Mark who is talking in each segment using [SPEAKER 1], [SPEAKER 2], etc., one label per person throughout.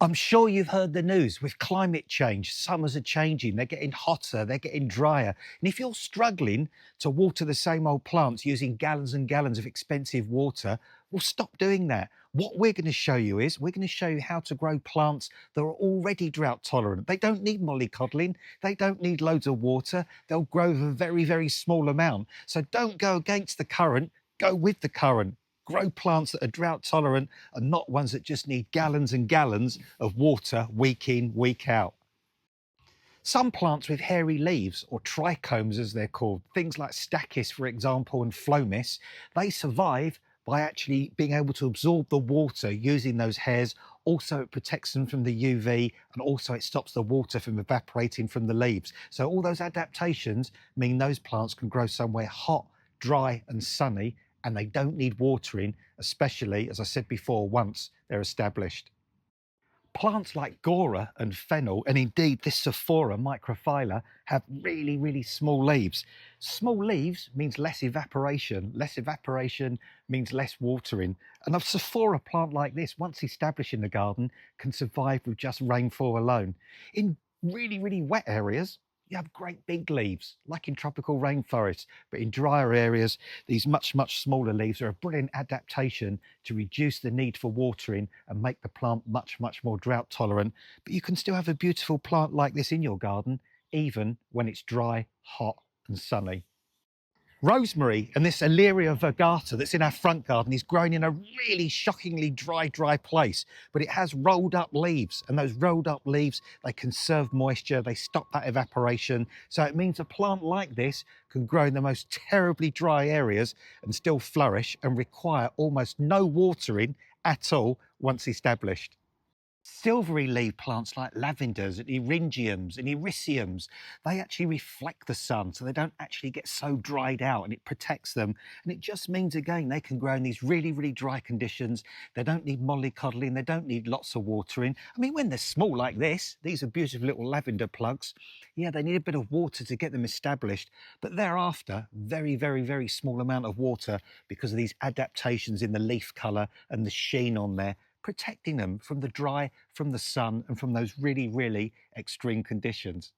[SPEAKER 1] I'm sure you've heard the news with climate change. Summers are changing, they're getting hotter, they're getting drier. And if you're struggling to water the same old plants using gallons and gallons of expensive water, well, stop doing that. What we're going to show you is we're going to show you how to grow plants that are already drought tolerant. They don't need mollycoddling, they don't need loads of water, they'll grow with a very, very small amount. So don't go against the current, go with the current. Grow plants that are drought tolerant and not ones that just need gallons and gallons of water week in, week out. Some plants with hairy leaves, or trichomes as they're called, things like stachys, for example, and phlomis, they survive by actually being able to absorb the water using those hairs. Also, it protects them from the UV, and also it stops the water from evaporating from the leaves. So all those adaptations mean those plants can grow somewhere hot, dry and sunny, and they don't need watering, especially, as I said before, once they're established. Plants like Gora and Fennel, and indeed this Sephora microphylla, have really, really small leaves. Small leaves means less evaporation. Less evaporation means less watering. And a Sephora plant like this, once established in the garden, can survive with just rainfall alone. In really, really wet areas, you have great big leaves, like in tropical rainforests, but in drier areas, these much, much smaller leaves are a brilliant adaptation to reduce the need for watering and make the plant much, much more drought tolerant. But you can still have a beautiful plant like this in your garden, even when it's dry, hot and sunny. Rosemary and this Aleria virgata that's in our front garden is growing in a really shockingly dry place, but it has rolled up leaves, and those rolled up leaves, they conserve moisture, they stop that evaporation. So it means a plant like this can grow in the most terribly dry areas and still flourish and require almost no watering at all once established. Silvery leaf plants like lavenders and eryngiums and ericeums, they actually reflect the sun, so they don't actually get so dried out, and it protects them. And it just means, again, they can grow in these really, really dry conditions. They don't need mollycoddling, they don't need lots of watering. I mean, when they're small like this, these are beautiful little lavender plugs. Yeah, they need a bit of water to get them established, but thereafter, very, very, very small amount of water because of these adaptations in the leaf colour and the sheen on there, protecting them from the dry, from the sun, and from those really, really extreme conditions.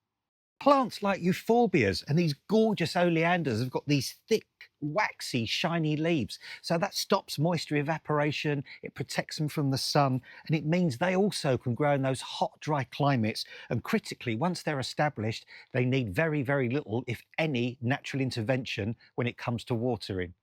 [SPEAKER 1] Plants like euphorbias and these gorgeous oleanders have got these thick, waxy, shiny leaves. So that stops moisture evaporation, it protects them from the sun, and it means they also can grow in those hot, dry climates. And critically, once they're established, they need very, very little, if any, natural intervention when it comes to watering.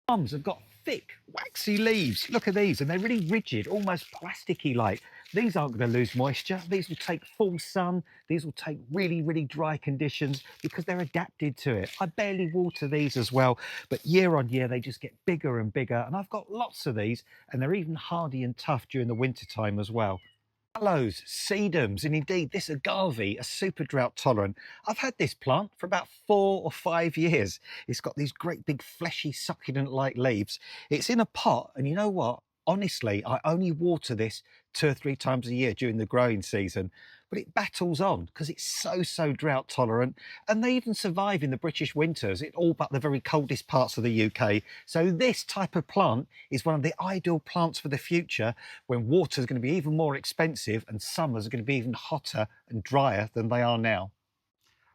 [SPEAKER 1] Palms have got thick, waxy leaves. Look at these, and they're really rigid, almost plasticky like. These aren't going to lose moisture. These will take full sun. These will take really, really dry conditions because they're adapted to it. I barely water these as well, but year on year, they just get bigger and bigger. And I've got lots of these, and they're even hardy and tough during the winter time as well. Aloes, sedums, and indeed this agave are super drought tolerant. I've had this plant for about 4 or 5 years. It's got these great big fleshy succulent like leaves. It's in a pot, and you know what? Honestly, I only water this 2 or 3 times a year during the growing season, but it battles on because it's so drought tolerant, and they even survive in the British winters, in all but the very coldest parts of the UK. So this type of plant is one of the ideal plants for the future, when water is going to be even more expensive and summers are going to be even hotter and drier than they are now.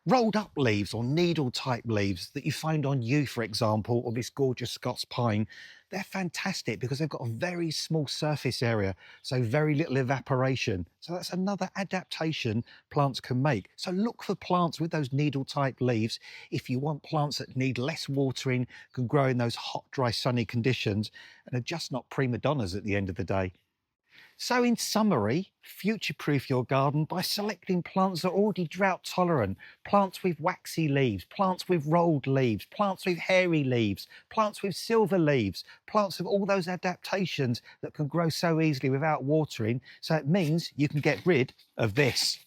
[SPEAKER 1] Rolled up leaves or needle type leaves that you find on yew, for example, or this gorgeous Scots pine, they're fantastic because they've got a very small surface area, so very little evaporation. So that's another adaptation plants can make. So look for plants with those needle type leaves if you want plants that need less watering, can grow in those hot, dry, sunny conditions, and are just not prima donnas at the end of the day. So in summary, future-proof your garden by selecting plants that are already drought tolerant, plants with waxy leaves, plants with rolled leaves, plants with hairy leaves, plants with silver leaves, plants with all those adaptations that can grow so easily without watering. So it means you can get rid of this.